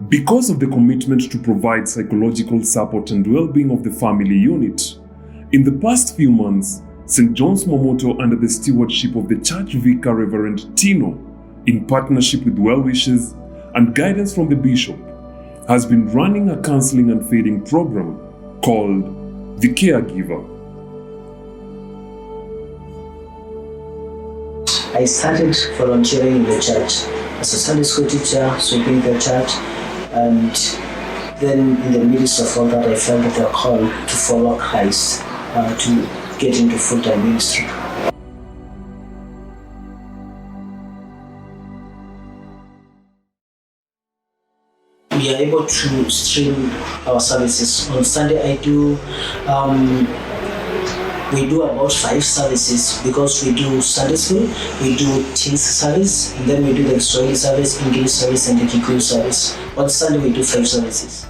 Because of the commitment to provide psychological support and well-being of the family unit, in the past few months, St. John's Mwimuto, under the stewardship of the church vicar Reverend Tino, in partnership with well-wishers and guidance from the bishop, has been running a counseling and feeding program called The Caregiver. I started volunteering in the church as a Sunday school teacher, sweeping the church, and then in the midst of all that, I felt the call to follow Christ, to get into full-time ministry. We are able to stream our services. On Sunday, we do about 5 services because we do Sunday school, we do teens service, and then we do the Swahili service, English service, and the Kikuyu service. On Sunday, we do 5 services.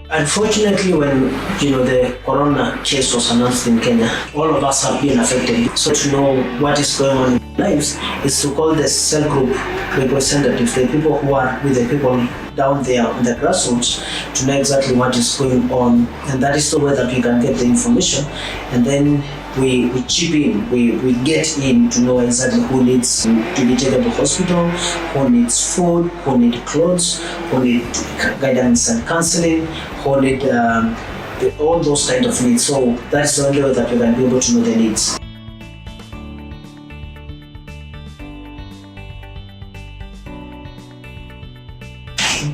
Unfortunately, when the corona case was announced in Kenya, all of us have been affected. So to know what is going on in our lives is to call the cell group representatives, the people who are with the people down there on the grassroots, to know exactly what is going on. And that is the way that we can get the information. And then we chip in, we get in to know exactly who needs to be taken to hospital, who needs food, who needs clothes, who needs guidance and counseling, who need all those kind of needs. So that's the only way that we can be able to know the needs.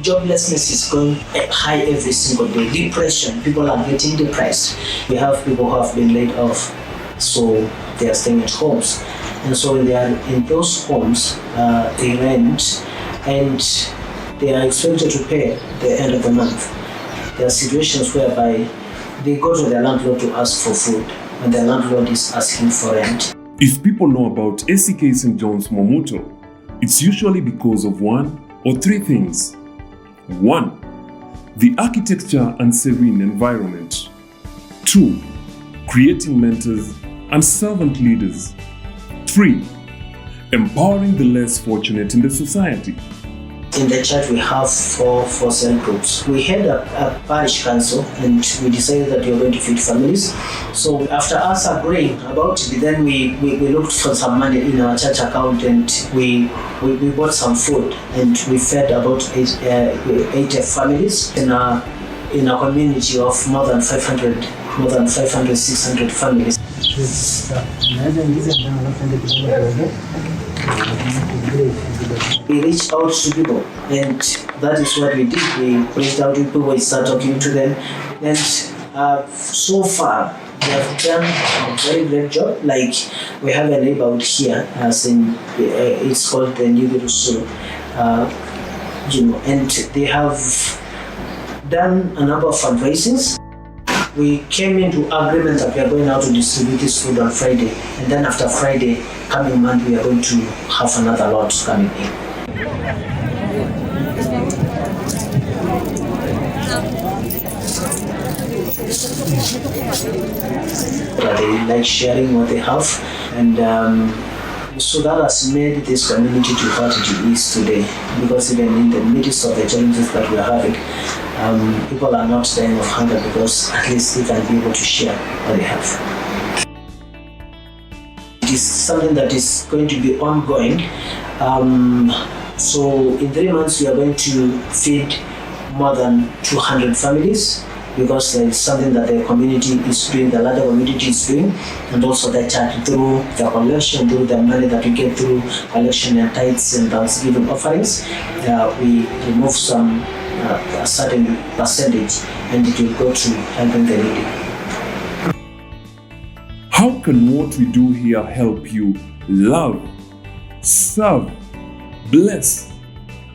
Joblessness is going high every single day. Depression, people are getting depressed. We have people who have been laid off, so they are staying at homes. And so when they are in those homes, they rent and they are expected to pay at the end of the month. There are situations whereby they go to their landlord to ask for food and the landlord is asking for rent. If people know about ACK St. John's Mwimuto, it's usually because of one or 3 things. 1. The architecture and serene environment. 2. Creating mentors and servant leaders. 3. Empowering the less fortunate in the society. In the church, we have four cell groups. We had a parish council and we decided that we were going to feed families. So after us agreeing about it, then we looked for some money in our church account and we bought some food and we fed about 80 families in a community of more than 500, 600 families. We reached out to people, and that is what we did. We reached out to people, we started talking to them, and so far they have done a very great job. Like we have a neighborhood here, it's called the Mwimuto, and they have done a number of fundraisings. We came into agreement that we are going out to distribute this food on Friday, and then after Friday, coming month, we are going to have another lot coming in. They like sharing what they have, and so that has made this community to what it is today. Because even in the midst of the challenges that we are having, people are not dying of hunger because at least they can be able to share what they have. It is something that is going to be ongoing. So in 3 months we are going to feed more than 200 families, because it's something that the community is doing, the larger community is doing, and also the church through the collection, through the money that we get through collection and tithes and thanksgiving offerings. We remove a certain percentage and it will go to helping the needy. How can what we do here help you love, serve, bless,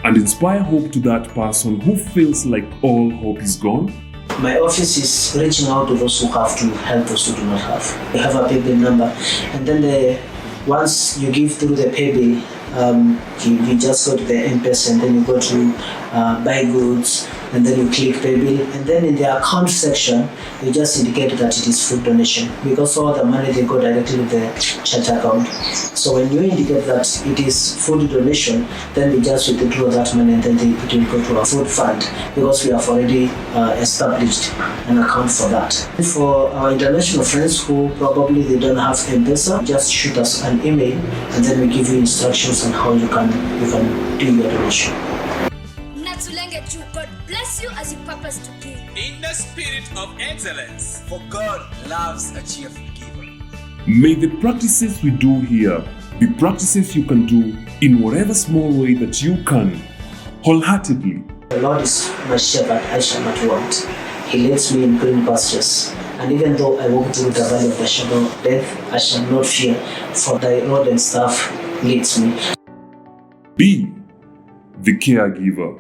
and inspire hope to that person who feels like all hope is gone? My office is reaching out to those who have to help those who do not have. We have a pay bill number, and then once you give through the pay bill, you just go to the M-Pesa and then you go to buy goods, and then you click pay bill, and then in the account section, you just indicate that it is food donation, because all the money they go directly to the church account. So when you indicate that it is food donation, then we just withdraw that money, and then it will go to a food fund, because we have already established an account for that. For our international friends who probably they don't have M-Pesa, just shoot us an email, and then we give you instructions on how you can do your donation. God bless you as you purpose to give. In the spirit of excellence. For God loves a cheerful giver. May the practices we do here be practices you can do in whatever small way that you can, wholeheartedly. The Lord is my shepherd, I shall not want. He leads me in green pastures. And even though I walk through the valley of the shadow of death, I shall not fear, for thy rod and staff leads me. Be the caregiver.